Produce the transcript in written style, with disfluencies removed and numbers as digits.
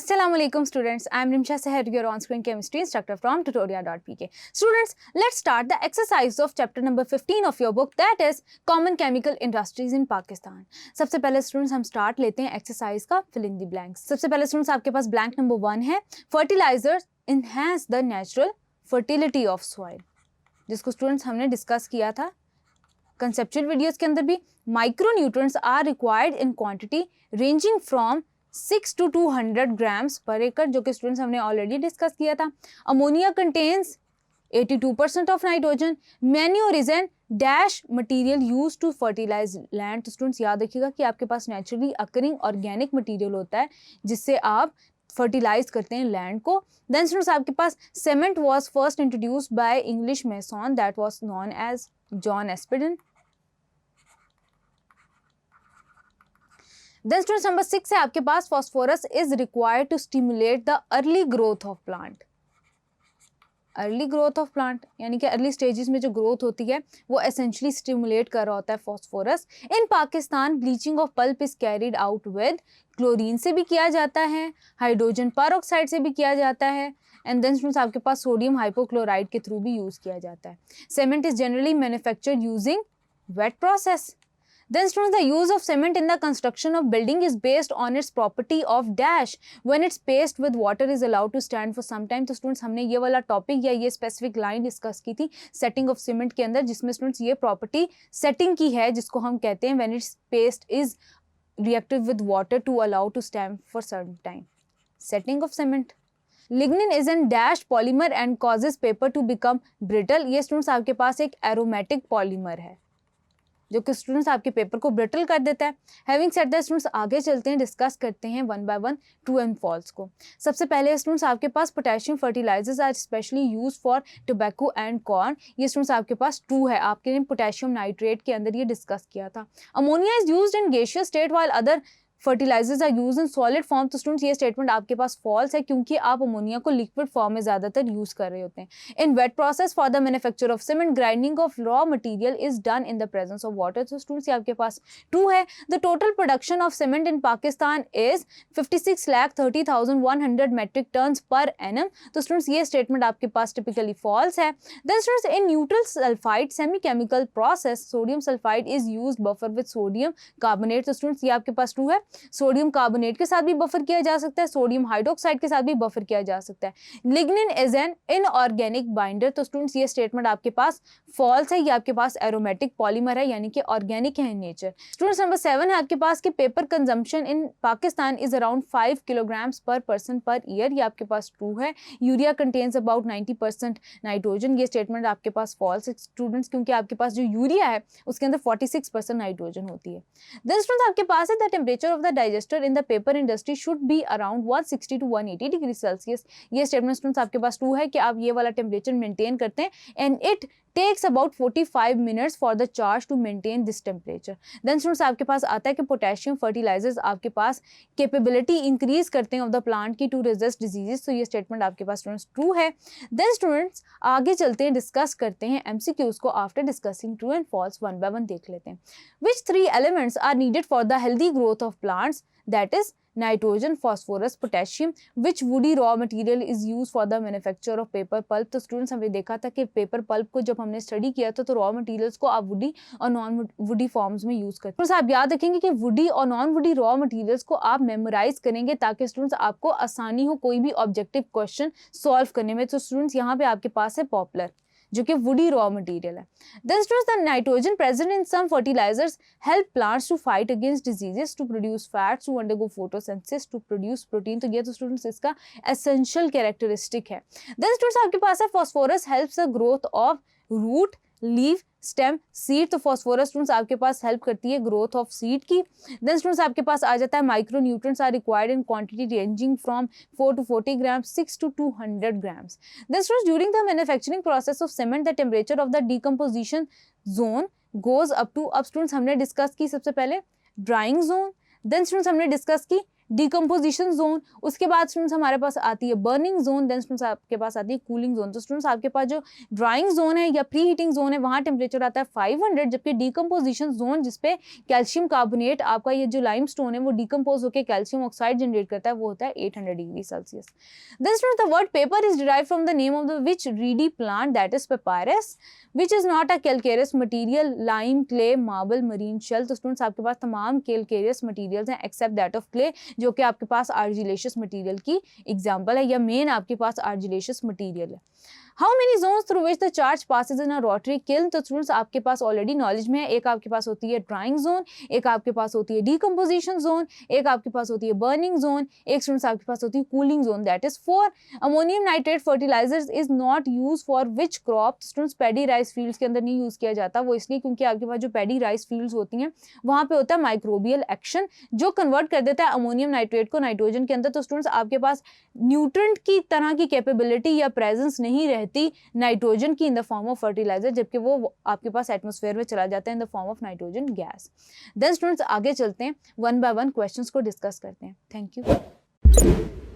Assalamualaikum students, I am Nimsha Seher, your on-screen chemistry instructor from tutoria.pk. Students, let's start the exercise of chapter number 15 of your book, that is Common Chemical Industries in Pakistan. सबसे पहले students हम start लेते हैं exercise का fill in the blanks. सबसे पहले students आपके पास blank number 1 है, fertilizers enhance the natural fertility of soil, जिसको students हमने discuss किया था conceptual videos के अंदर भी. Micronutrients are required in quantity ranging from 6 to 200 grams per acre, जो कि स्टूडेंट्स हमने ऑलरेडी डिस्कस किया था. Ammonia contains 82% of nitrogen. Manure is an dash material use to fertilise land. तो स्टूडेंट्स याद रखिएगा कि आपके पास नेचुरली अकरिंग ऑर्गेनिक मटीरियल होता है जिससे आप फर्टिलाइज करते हैं लैंड को. देन स्टूडेंट्स आपके पास cement was first introduced by English mason that was known as John Aspdin. Then students number 6 है आपके पास phosphorus is required to stimulate the early growth of plant. Early growth of plant यानी कि early stages में जो growth होती है वो एसेंशियली स्टिमुलेट कर रहा होता है phosphorus. In Pakistan bleaching of pulp is carried out with chlorine से भी किया जाता है, हाइड्रोजन परऑक्साइड से भी किया जाता है, एंड देन स्टूडेंट्स आपके पास सोडियम हाइपोक्लोराइड के थ्रू भी यूज किया जाता है. Cement is generally manufactured using wet process. Then students, the use of cement in the construction of building is based on its property of dash. When it's paced with water is allowed to stand for some time. तो students हमने ये वाला topic या ये specific line discuss की थी setting of cement के अंदर, जिसमें स्टूडेंट्स ये प्रॉपर्टी सेटिंग की है जिसको हम कहते हैं when it's paced is reactive with water to allow to stand for certain time. Setting of cement. Lignin is an dash polymer and causes paper to become brittle. ये students आपके पास एक aromatic polymer है जो कि students आपके paper को brittle कर देता है. हैविंग सेड दैट स्टूडेंट्स आगे चलते हैं, डिस्कस करते हैं one by one true and false को. सबसे पहले स्टूडेंट्स आपके पास potassium fertilizers are specially use for tobacco and corn. ये स्टूडेंट्स आपके पास ट्रू है, आपके पोटेशियम नाइट्रेट के अंदर ये डिस्कस किया था. Ammonia is used in gaseous state while other fertilisers are use in solid form. तो स्टूडेंट्स ये स्टेटमेंट आपके पास फॉल्स है क्योंकि आप अमोनिया को लिक्विड फॉर्म में ज्यादातर यूज कर रहे होते हैं. In wet process for the manufacture of cement grinding of raw material is done in the presence of water. तो स्टूडेंट्स ये आपके पास ट्रू है. The total production of cement in Pakistan is 56,30,100 metric tons per annum. तो students ये statement आपके पास typically false है. Then students in neutral sulphide semi chemical process sodium sulphide is used buffer with sodium carbonate. तो students ये आपके पास true है. सोडियम कार्बोनेट के साथ भी बफर किया जा सकता है, सोडियम हाइड्रोक्साइड के साथ भी बफर किया जा सकता है. Lignin is an inorganic binder. तो स्टूडेंट्स ये स्टेटमेंट आपके पास फॉल्स है. ये आपके पास एरोमेटिक पॉलीमर है यानी कि ऑर्गेनिक है इन नेचर. स्टूडेंट्स नंबर 7 है आपके पास कि paper consumption in Pakistan is around 5 kilograms पर पर्सन पर ईयर. ये आपके पास ट्रू है. Urea contains about 90% nitrogen. ये स्टेटमेंट आपके पास फॉल्स है स्टूडेंट्स क्योंकि आपके पास जो यूरिया है उसके अंदर 46% नाइट्रोजन होती है. देन स्टूडेंट्स आपके पास है the temperature of the digester in the paper industry should be around 160 to 180 degree Celsius. ये स्टेटमेंट स्टूडेंट्स आपके पास ट्रू है कि आप ये वाला टेम्परेचर मेंटेन करते हैं and it takes about 45 minutes for the charge to maintain this temperature. Then students आपके पास आता है कि पोटेशियम फर्टिलाइजर्स आपके पास कैपेबिलिटी इंक्रीज करते हैं ऑफ द प्लांट की टू रेजिस्ट डिजीजेस. तो ये स्टेटमेंट आपके पास स्टूडेंट्स ट्रू है. देन स्टूडेंट्स आगे चलते हैं, डिस्कस करते हैं एमसीक्यूज को. After discussing true and false one by one देख लेते हैं. Which 3 elements are needed for the healthy growth of plants? That is nitrogen, phosphorus, potassium. Which woody raw material is use for the manufacture of paper pulp? तो students हमने देखा था कि paper pulp को जब हमने स्टडी किया था तो रॉ मटेरियल्स को आप वुडी और नॉन वुडी फॉर्म्स में यूज करते हैं. तो आप याद रखेंगे कि वुडी और नॉन वुडी रॉ मटेरियल्स को आप मेमोराइज करेंगे ताकि स्टूडेंट्स आपको आसानी हो कोई भी ऑब्जेक्टिव क्वेश्चन सॉल्व करने में. तो स्टूडेंट्स यहाँ पे आपके पास है पॉपुलर जो कि वुडी रॉ मटेरियल है. Then students the nitrogen present in some fertilizers help plants to fight against diseases, to produce fats, to undergo photosynthesis, to produce protein. तो ये तो स्टूडेंट्स इसका एसेंशियल कैरेक्टरिस्टिक है. देन स्टूडेंट्स आपके पास है phosphorus helps the growth of root, leave, stem, seed. तो phosphorus students आपके पास हेल्प करती है ग्रोथ ऑफ सीड की. देन स्टूडेंट्स आपके पास आ जाता है micro nutrients are required in quantity ranging from 4 to 40 grams, 6 to 200 grams. Then students during the manufacturing process of cement the temperature of the decomposition zone goes up to, अब students हमने discuss की सबसे पहले drawing zone. Then students हमने discuss की decomposition zone, उसके बाद students हमारे पास आती है बर्निंग जोन, देन स्टूडेंट्स आपके पास आती है कूलिंग जोन। तो स्टूडेंट्स आपके पास जो ड्राइंग जोन है या प्री हीटिंग जोन है वहाँ टेम्परेचर आता है 500, जबकि डिकम्पोजिशन जोन जिसपे कैल्शियम कार्बोनेट आपका ये जो लाइमस्टोन है वो डिकम्पोज होकर कैल्शियम ऑक्साइड जनरेट करता है, वो होता है 800 degree Celsius. Then students the word paper is derived from the name of the which reedy plant that is papyrus which is not a calcareous material, lime, clay, marble, marine shell. तो students आपके पास तमाम calcareous materials हैं except that of clay, जो कि आपके पास argillaceous material की एग्जांपल है या मेन आपके पास आर्जिलेशियस मटीरियल है। How many zones through which the charge passes in a rotary kiln. तो स्टूडेंट्स आपके पास ऑलरेडी नॉलेज में है, एक आपके पास होती है ड्राइंग जोन, एक आपके पास होती है डिकम्पोजिशन जोन, एक आपके पास होती है बर्निंग जोन, एक स्टूडेंट्स आपके पास होती है cooling zone, that is 4। Ammonium nitrate fertilizers is not use for which crop. Students paddy rice fields के अंदर नहीं यूज किया जाता, वो इसलिए क्योंकि आपके पास जो पैडी राइस फील्ड्स होती हैं वहाँ पे होता है माइक्रोबियल एक्शन जो कन्वर्ट कर देता है अमोनियम नाइट्रेट को नाइट्रोजन के अंदर। तो स्टूडेंट्स आपके पास न्यूट्रेंट की तरह की कैपेबिलिटी या प्रेजेंस नहीं रहती नाइट्रोजन की in the form of fertilizer, जबकि वो आपके पास एटमॉस्फेयर में चला जाता है in the form of nitrogen gas. Then students आगे चलते हैं, वन बाय वन क्वेश्चंस को डिस्कस करते हैं। Thank you.